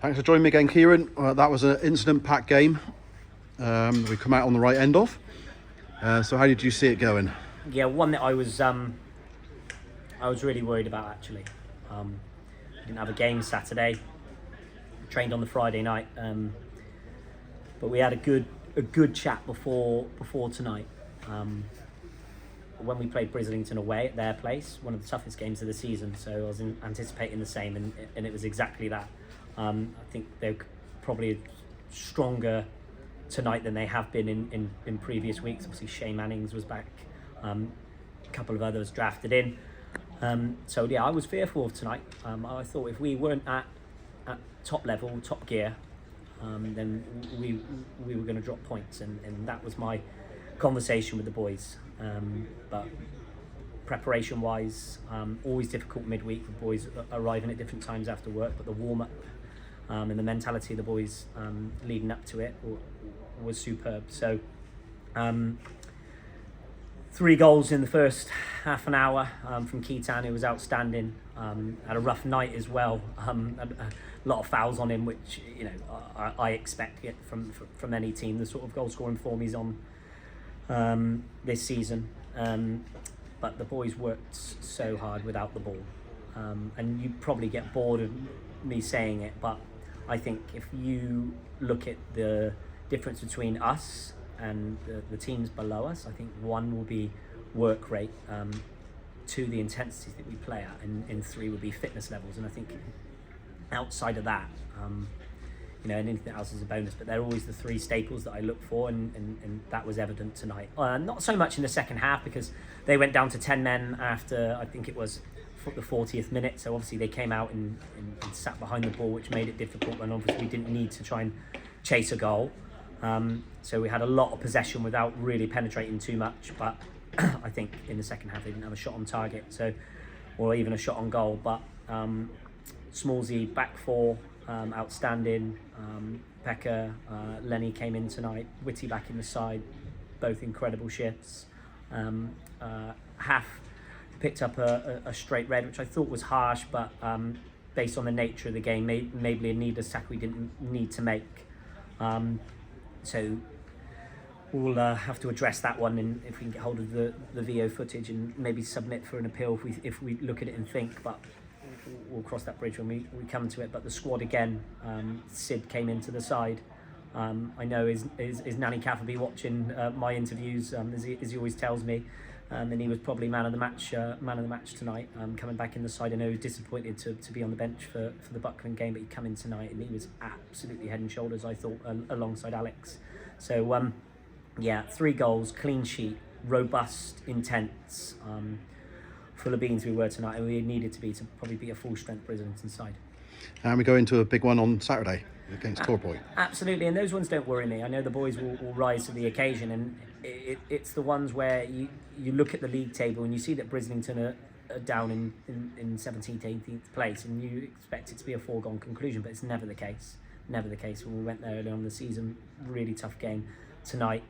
Thanks for joining me again, Kieran. That was an incident-packed game. We come out on the right end of. So how did you see it going? Yeah, one that I was really worried about actually. Didn't have a game Saturday. Trained on the Friday night, but we had a good chat before tonight. When we played Brislington away at their place, one of the toughest games of the season, so I was anticipating the same, and it was exactly that. I think they're probably stronger tonight than they have been in previous weeks. Obviously Shane Mannings was back, a couple of others drafted in. So yeah, I was fearful of tonight. I thought if we weren't at top level, top gear, then we were going to drop points, and that was my conversation with the boys. But preparation wise, always difficult midweek with boys arriving at different times after work, but the warm-up and the mentality of the boys leading up to it was superb. So 3 goals in the first half an hour from Keaton, who was outstanding. Had a rough night as well. A lot of fouls on him, which I expect it from any team. The sort of goal scoring form he's on this season. But the boys worked so hard without the ball, and you probably get bored of me saying it, but I think if you look at the difference between us and the teams below us, I think 1 will be work rate, 2 the intensity that we play at, and 3 would be fitness levels. And I think outside of that, anything else is a bonus, but they're always the 3 staples that I look for, and that was evident tonight. Not so much in the second half, because they went down to 10 men after, I think it was the 40th minute, so obviously they came out and sat behind the ball, which made it difficult, and obviously we didn't need to try and chase a goal. So we had a lot of possession without really penetrating too much, but I think in the second half they didn't have a shot on target, or even a shot on goal. But Smallsy back 4, outstanding. Pekka, Lenny came in tonight, Whitty back in the side, both incredible shifts. Half picked up a straight red, which I thought was harsh, but based on the nature of the game, maybe a needless tackle we didn't need to make. So we'll have to address that one, and if we can get hold of the VO footage and maybe submit for an appeal if we look at it and think, but we'll cross that bridge when we come to it. But the squad again, Sid came into the side. I know is Nanny Caff will be watching my interviews, as he always tells me, and he was probably man of the match tonight, coming back in the side. I know he was disappointed to be on the bench for the Buckland game, but he'd come in tonight and he was absolutely head and shoulders, I thought, alongside Alex. So 3 goals, clean sheet, robust, intense, full of beans we were tonight, and we needed to probably be a full strength Brislington side. And we go into a big one on Saturday against Torpoint. Absolutely, and those ones don't worry me. I know the boys will rise to the occasion, and it's the ones where you look at the league table and you see that Brislington are down in 17th, 18th place, and you expect it to be a foregone conclusion, but it's never the case. Never the case. When we went there early on in the season, really tough game. Tonight,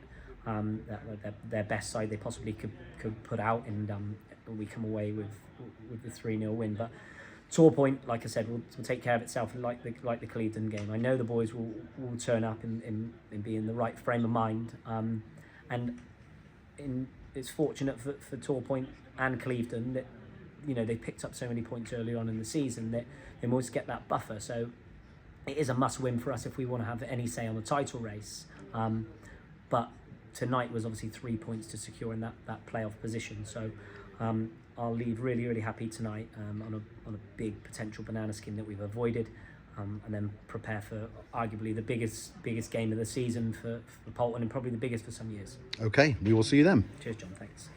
their best side they possibly could put out, and we come away with the 3-0 win. But Torpoint, like I said, will take care of itself, like the Clevedon game. I know the boys will turn up and be in the right frame of mind, and it's fortunate for Torpoint and Clevedon that they picked up so many points early on in the season that they must get that buffer. So it is a must-win for us if we want to have any say on the title race. But tonight was obviously 3 points to secure in that playoff position. So I'll leave really, really happy tonight on a big potential banana skin that we've avoided, and then prepare for arguably the biggest game of the season for Bolton, and probably the biggest for some years. Okay, we will see you then. Cheers, John. Thanks.